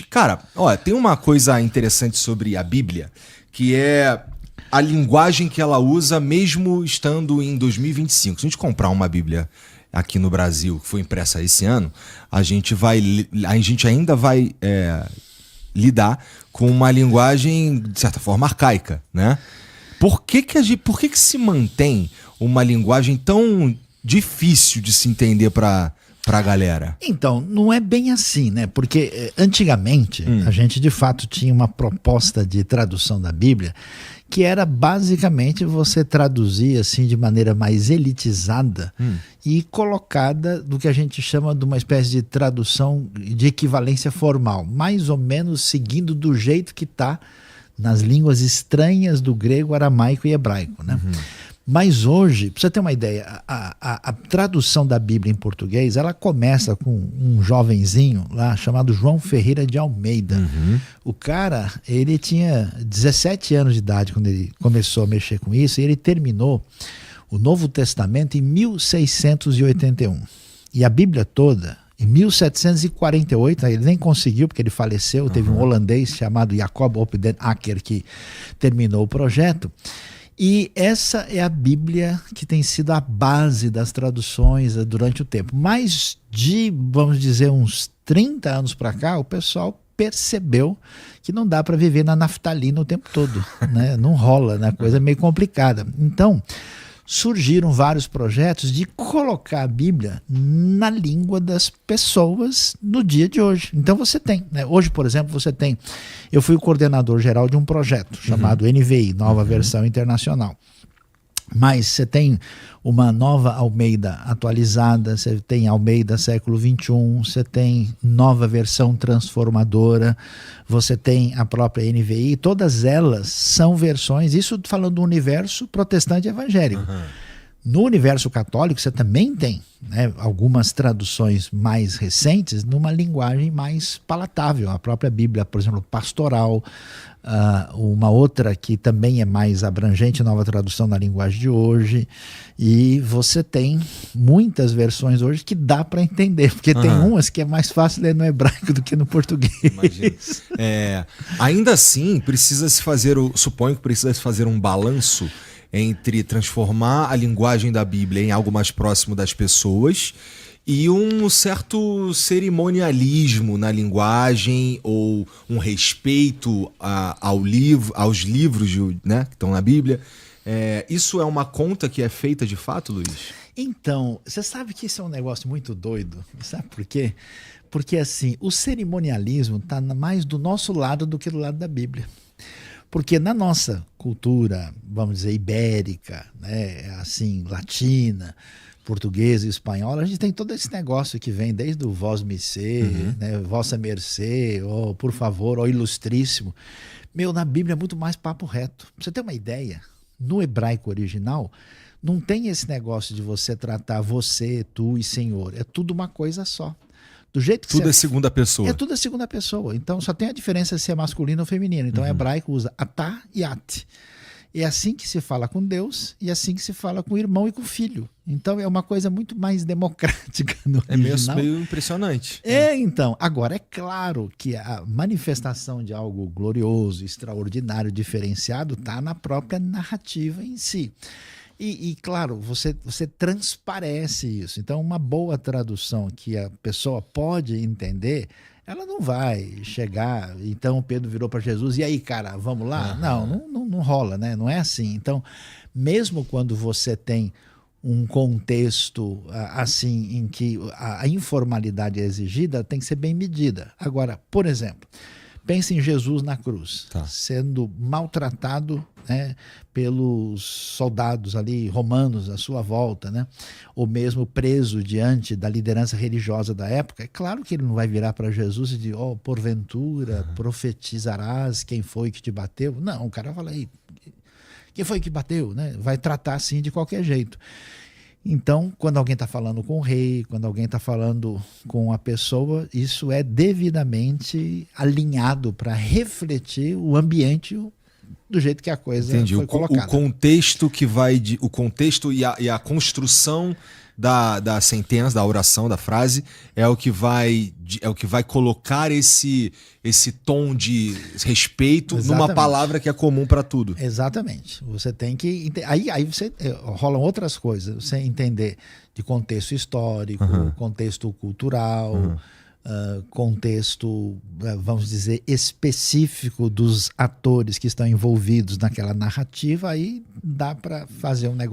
Cara, ó, tem uma coisa interessante sobre a Bíblia, que é a linguagem que ela usa mesmo estando em 2025. Se a gente comprar uma Bíblia aqui no Brasil, que foi impressa esse ano, a gente ainda vai lidar com uma linguagem, de certa forma, arcaica, né? Por que se mantém uma linguagem tão difícil de se entender para a galera? Então, não é bem assim, né? Porque antigamente a gente de fato tinha uma proposta de tradução da Bíblia que era basicamente você traduzir assim de maneira mais elitizada e colocada do que a gente chama de uma espécie de tradução de equivalência formal, mais ou menos seguindo do jeito que está nas línguas estranhas do grego, aramaico e hebraico, né? Mas hoje, para você ter uma ideia, a tradução da Bíblia em português, ela começa com um jovenzinho lá chamado João Ferreira de Almeida. O cara, ele tinha 17 anos de idade quando ele começou a mexer com isso, e ele terminou o Novo Testamento em 1681. E a Bíblia toda, em 1748, ele nem conseguiu, porque ele faleceu, teve um holandês chamado Jacob op den Akker que terminou o projeto. E essa é a Bíblia que tem sido a base das traduções durante o tempo. Mas de, vamos dizer, uns 30 anos para cá, o pessoal percebeu que não dá para viver na naftalina o tempo todo, né? Não rola, né? A coisa é meio complicada. Então, surgiram vários projetos de colocar a Bíblia na língua das pessoas no dia de hoje. Então você tem, né? Hoje, por exemplo, eu fui o coordenador geral de um projeto chamado NVI, Nova Versão Internacional. Mas você tem uma nova Almeida atualizada, você tem Almeida século XXI, você tem nova versão transformadora, você tem a própria NVI, todas elas são versões, isso falando do universo protestante evangélico. No universo católico você também tem, né, algumas traduções mais recentes numa linguagem mais palatável. A própria Bíblia, por exemplo, pastoral, uma outra que também é mais abrangente, nova tradução na linguagem de hoje. E você tem muitas versões hoje que dá para entender, porque tem umas que é mais fácil ler no hebraico do que no português. Imagina. Ainda assim, suponho que precisa se fazer um balanço entre transformar a linguagem da Bíblia em algo mais próximo das pessoas e um certo cerimonialismo na linguagem ou um respeito aos livros, né, que estão na Bíblia. Isso é uma conta que é feita de fato, Luiz? Então, você sabe que isso é um negócio muito doido. Sabe por quê? Porque assim, o cerimonialismo está mais do nosso lado do que do lado da Bíblia. Porque na nossa cultura, vamos dizer, ibérica, né, assim, latina, portuguesa e espanhola, a gente tem todo esse negócio que vem desde o vós me ser, né, vossa mercê, ou por favor, ou ilustríssimo. Na Bíblia é muito mais papo reto. Pra você ter uma ideia, no hebraico original, não tem esse negócio de você tratar você, tu e senhor. É tudo uma coisa só. Do jeito que tudo é segunda pessoa. É tudo a segunda pessoa. Então só tem a diferença se é masculino ou feminino. Então o hebraico usa atá e at. É assim que se fala com Deus e assim que se fala com o irmão e com o filho. Então é uma coisa muito mais democrática no original. É meio impressionante. Então. Agora, é claro que a manifestação de algo glorioso, extraordinário, diferenciado está na própria narrativa em si. E claro, você transparece isso. Então, uma boa tradução que a pessoa pode entender, ela não vai chegar. Então, Pedro virou para Jesus, e aí, cara, vamos lá? Não rola, né? Não é assim. Então, mesmo quando você tem um contexto assim em que a informalidade é exigida, tem que ser bem medida. Agora, por exemplo, pense em Jesus na cruz, sendo maltratado, né, pelos soldados ali romanos à sua volta, né, ou mesmo preso diante da liderança religiosa da época. É claro que ele não vai virar para Jesus e dizer, porventura profetizarás quem foi que te bateu. Não, o cara fala aí, quem foi que bateu, né? Vai tratar assim de qualquer jeito. Então, quando alguém está falando com o rei, quando alguém está falando com a pessoa, isso é devidamente alinhado para refletir o ambiente do jeito que a coisa foi colocada. O contexto que vai o contexto e a construção da sentença, da oração, da frase, é o que vai colocar esse tom de respeito numa palavra que é comum para tudo. Exatamente. Você tem que... Aí você rolam outras coisas. Você entender de contexto histórico, contexto cultural, contexto, vamos dizer, específico dos atores que estão envolvidos naquela narrativa, aí dá para fazer um negócio